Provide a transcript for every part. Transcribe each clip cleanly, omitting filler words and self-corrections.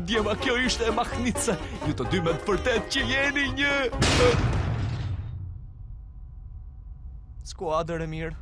djema, kjo ishte e mahnice. Ju të dy me të vërtet që jeni një... Skuadër e mirë.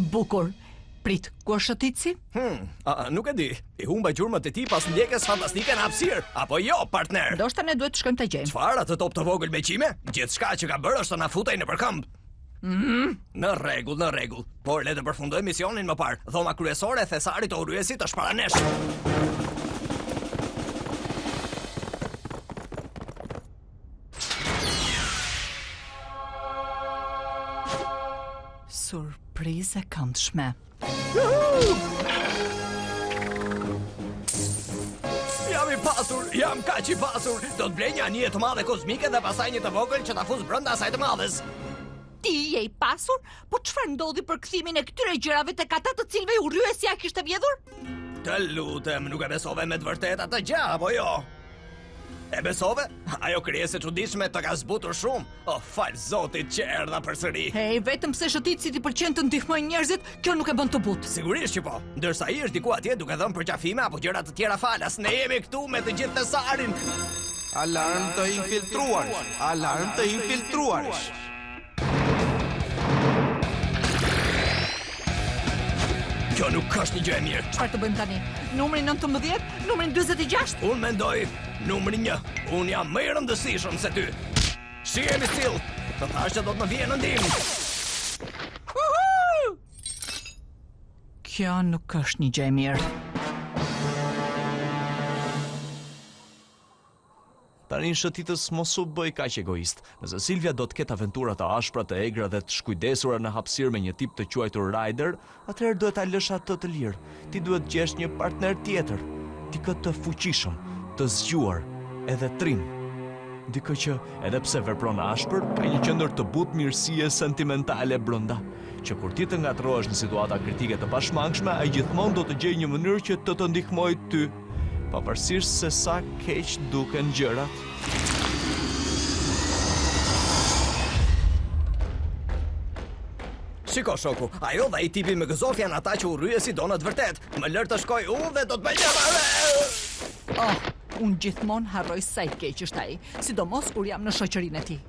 Bukur. Prit, ku është shëtitësi? Nuk e di. I humba gjurmët e ti pas ndjekës fantastike në hapësirë. Apo jo, partner? Ndoshta ne duhet të shkojmë të gjejmë. Çfarë atë top të vogël me qime? Gjithçka që ka bërë është të na futej nëpër këmbë. Në rregull. Por le të përfundoj misionin më parë. Dhoma kryesore e thesarit të urryesit është para nesh. Surprizë e këndshme. Jam kaq i pasur. Do të blej një anije të madhe kozmike dhe pastaj një të vogël që ta fus brenda asaj të madhes. Ti je i pasur? Po çfarë ndodhi për kthimin e këtyre gjërave tek ata të cilëve urryesja kishte vjedhur? Të lutem, nuk e besove me të vërtetë atë gjë apo jo? E besove? Ajo krijesë e çuditshme të ka zbutur shumë. Fal Zotit që erdha përsëri. Hej, vetëm pse shëtitësit i pëlqen të ndihmojnë njerëzit, kjo nuk e bën të butë. Sigurisht që po. Ndërsa ai është diku atje duke dhënë përqafime apo gjëra të tjera falas. Ne jemi këtu me të gjithë thesarin. Alarm të infiltruarish. Alarm të infiltruarish. Kjo nuk është një gjë e mirë. Çfarë të bëjmë tani? Numri 19, numri 46? Unë mendoj numri 1. Unë jam më i rëndësishëm se ty. Shihemi sill. Të thash që do të më vijë në ndihmë. Kjo nuk është një gjë e mirë. Tani shëtitës mos u bëj kaq egoist. Nëse Silvia do të ketë aventura të ashpra, të egra dhe të shkujdesura në hapësirë me një tip të quajtur Ryder, atëherë duhet ta lësh atë të lirë. Ti duhet gjesh një partner tjetër, dikë të fuqishëm, të zgjuar, edhe trim. Dikë që, edhe pse vepron ashpër, ka një qendër të butë mirësie sentimentale brenda, që kur ti të ngatrohesh në situata kritike të pashmangshme, ai gjithmonë do të gjejë një mënyrë që të ndihmojë ty. Pavarësisht se sa keq duken gjërat. Shiko shoku, ajo dhe ai tipi me gëzof janë ata që urryesi do në të vërtet. Më lër të shkoj unë dhe do të bëj gjëra. Unë gjithmonë harroj sa i keq është ai, sidomos kur jam në shoqërinë e tij.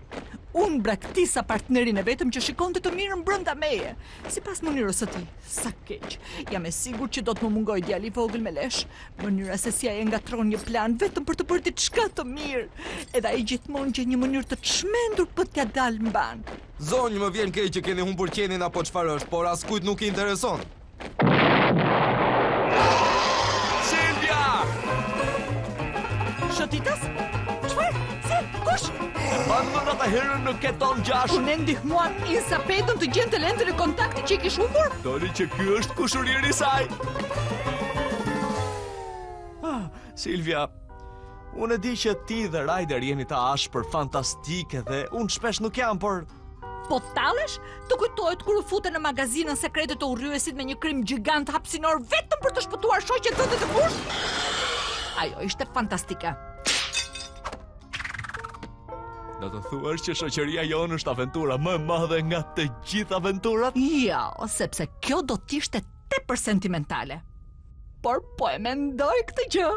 Unë braktisa partnerin e vetëm që shikonte të mirën brenda meje. Sipas mënyrës së tij, sa keq. Jam e sigurt që do të më mungoj djali i vogël me lesh. Mënyra se si ai ngatron një plan vetëm për të bërë diçka të mirë. Edhe ai gjithmonë gjen një mënyrë të çmendur për t'ia dalë mban. Zonjë, më vjen keq që keni humbur qenin apo çfarë është, por askujt nuk i intereson. Silvia! Shëtitës? Çfarë? Si? Kush? Mandon ata herën në keton 6. Unë ndihmuan Isapetën të gjente lentën e kontaktit që i kish humbur? Doli që ky është kushurieri i saj. Silvia, unë e di që ti dhe Ryder jeni të ashpër fantastike dhe unë shpesh nuk jam, por... Po tallesh? Të kujtohet kur u fute në magazinën sekrete të urryesit me një krim gjigant hapësinor vetëm për të shpëtuar shoqen tënde të fush? Ajo ishte fantastike. Do të thuash që shoqëria jonë është aventura më e madhe nga të gjithë aventurat? Jo, sepse kjo do t'ishte tepër sentimentale. Por po e mendoj këtë gjë.